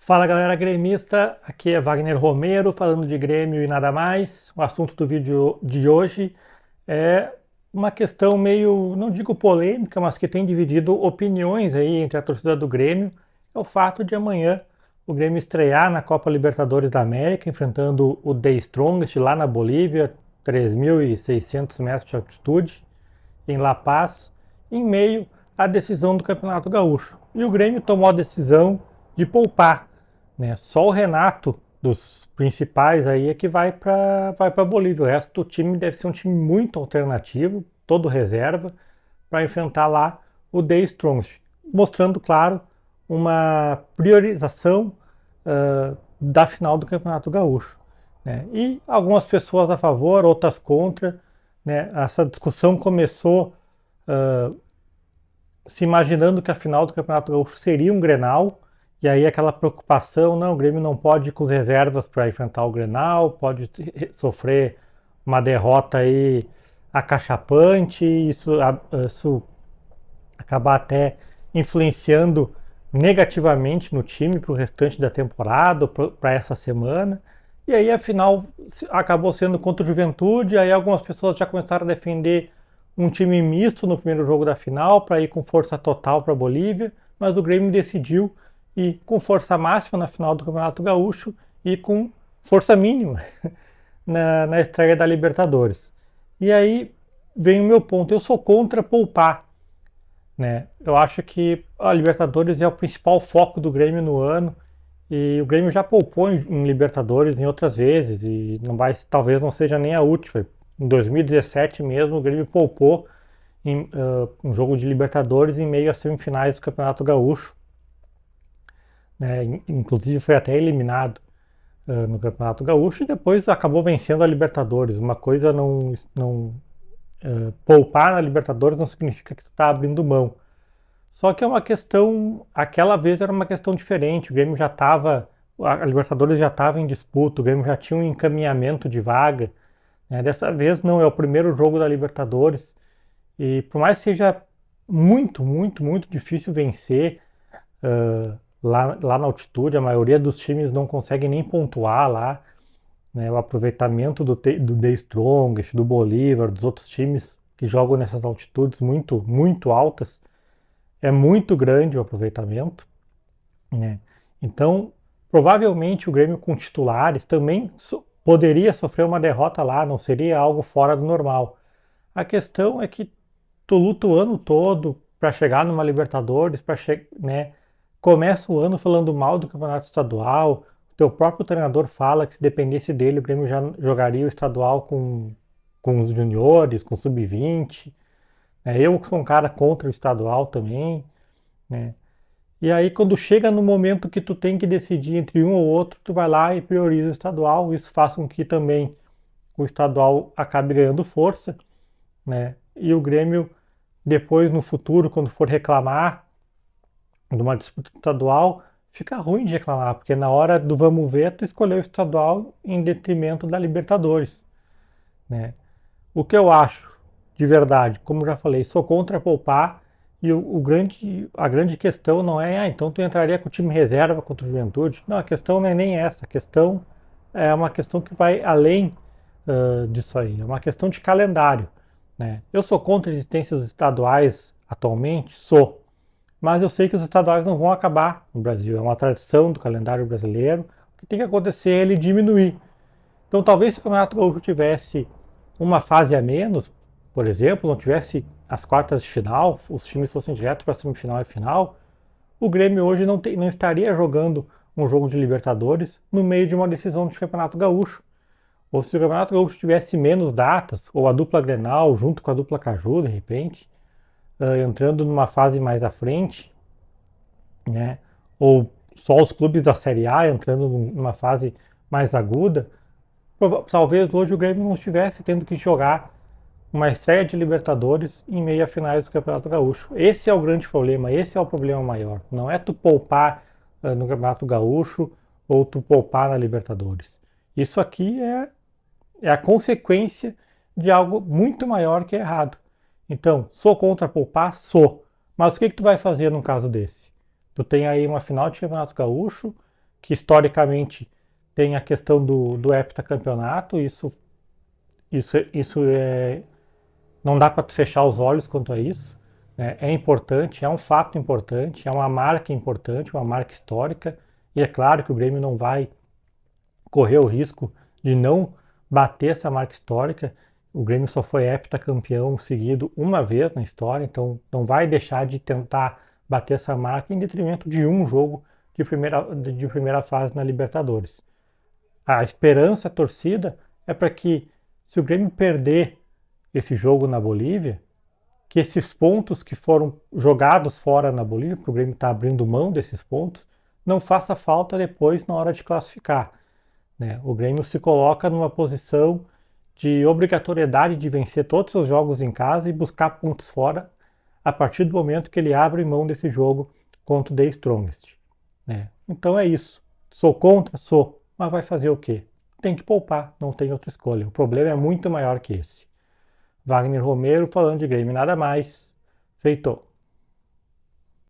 Fala galera gremista, aqui é Wagner Romero falando de Grêmio e nada mais. O assunto do vídeo de hoje é uma questão meio, não digo polêmica, mas que tem dividido opiniões aí entre a torcida do Grêmio. É o fato de amanhã o Grêmio estrear na Copa Libertadores da América, enfrentando o The Strongest lá na Bolívia, 3.600 metros de altitude, em La Paz, em meio à decisão do Campeonato Gaúcho. E o Grêmio tomou a decisão de poupar, né? Só o Renato dos principais aí é que vai para Bolívia. O resto do time deve ser um time muito alternativo, todo reserva, para enfrentar lá o The Strongest, mostrando, claro, uma priorização da final do Campeonato Gaúcho, né? E algumas pessoas a favor, outras contra, né? Essa discussão começou se imaginando que a final do Campeonato Gaúcho seria um Grenal, e aí aquela preocupação, não, o Grêmio não pode ir com as reservas para enfrentar o Grenal, pode sofrer uma derrota aí acachapante, isso acabar até influenciando negativamente no time para o restante da temporada, para essa semana. E aí a final acabou sendo contra o Juventude, aí algumas pessoas já começaram a defender um time misto no primeiro jogo da final para ir com força total para a Bolívia, mas o Grêmio decidiu ir com força máxima na final do Campeonato Gaúcho e com força mínima na estreia da Libertadores. E aí vem o meu ponto, eu sou contra poupar, né? Eu acho que a Libertadores é o principal foco do Grêmio no ano, e o Grêmio já poupou em Libertadores em outras vezes, e não vai, talvez não seja nem a última. Em 2017 mesmo, o Grêmio poupou em um jogo de Libertadores em meio às semifinais do Campeonato Gaúcho, né? Inclusive foi até eliminado no Campeonato Gaúcho e depois acabou vencendo a Libertadores. Uma coisa não poupar na Libertadores não significa que tu está abrindo mão. Só que é uma questão, aquela vez era uma questão diferente, o Grêmio já estava, a Libertadores já estava em disputa, o Grêmio já tinha um encaminhamento de vaga, né? Dessa vez não, é o primeiro jogo da Libertadores, e por mais que seja muito difícil vencer lá na altitude, a maioria dos times não consegue nem pontuar lá, né? O aproveitamento do The Strongest, do Bolívar, dos outros times que jogam nessas altitudes muito altas, é muito grande o aproveitamento, né? Então, provavelmente o Grêmio com titulares também poderia sofrer uma derrota lá, não seria algo fora do normal. A questão é que tu luta o ano todo para chegar numa Libertadores, né? Começa o ano falando mal do campeonato estadual, o teu próprio treinador fala que se dependesse dele o Grêmio já jogaria o estadual com os juniores, com o sub-20, né? Eu sou um cara contra o estadual também, né? E aí quando chega no momento que tu tem que decidir entre um ou outro, tu vai lá e prioriza o estadual, isso faz com que também o estadual acabe ganhando força, né? E o Grêmio depois no futuro, quando for reclamar de uma disputa estadual, fica ruim de reclamar, porque na hora do vamos ver, tu escolheu o estadual em detrimento da Libertadores, né? O que eu acho, de verdade, como já falei, sou contra poupar, e a grande questão não é, então tu entraria com o time reserva contra o Juventude. Não, a questão não é nem essa, a questão é uma questão que vai além disso aí, é uma questão de calendário, né? Eu sou contra a existência dos estaduais atualmente, sou. Mas eu sei que os estaduais não vão acabar no Brasil. É uma tradição do calendário brasileiro. O que tem que acontecer é ele diminuir. Então, talvez se o Campeonato Gaúcho tivesse uma fase a menos, por exemplo, não tivesse as quartas de final, os times fossem direto para a semifinal e final, o Grêmio hoje não estaria jogando um jogo de Libertadores no meio de uma decisão de Campeonato Gaúcho. Ou se o Campeonato Gaúcho tivesse menos datas, ou a dupla Grenal junto com a dupla Caju, de repente, entrando numa fase mais à frente, né? Ou só os clubes da Série A entrando numa fase mais aguda, talvez hoje o Grêmio não estivesse tendo que jogar uma estreia de Libertadores em meio a finais do Campeonato Gaúcho. Esse é o grande problema, esse é o problema maior. Não é tu poupar no Campeonato Gaúcho ou tu poupar na Libertadores. Isso aqui é a consequência de algo muito maior que é errado. Então, sou contra poupar? Sou. Mas o que tu vai fazer num caso desse? Tu tem aí uma final de Campeonato Gaúcho que historicamente tem a questão do heptacampeonato, não dá para fechar os olhos quanto a isso, né? É importante, é um fato importante, é uma marca importante, uma marca histórica, e é claro que o Grêmio não vai correr o risco de não bater essa marca histórica. O Grêmio só foi heptacampeão seguido uma vez na história, então não vai deixar de tentar bater essa marca em detrimento de um jogo de primeira fase na Libertadores. A esperança, a torcida, é para que, se o Grêmio perder esse jogo na Bolívia, que esses pontos que foram jogados fora na Bolívia, porque o Grêmio está abrindo mão desses pontos, não faça falta depois na hora de classificar, né? O Grêmio se coloca numa posição de obrigatoriedade de vencer todos os seus jogos em casa e buscar pontos fora a partir do momento que ele abre mão desse jogo contra o The Strongest, né? Então é isso. Sou contra? Sou. Mas vai fazer o quê? Tem que poupar, não tem outra escolha. O problema é muito maior que esse. Wagner Romero falando de Grêmio, nada mais. Feito.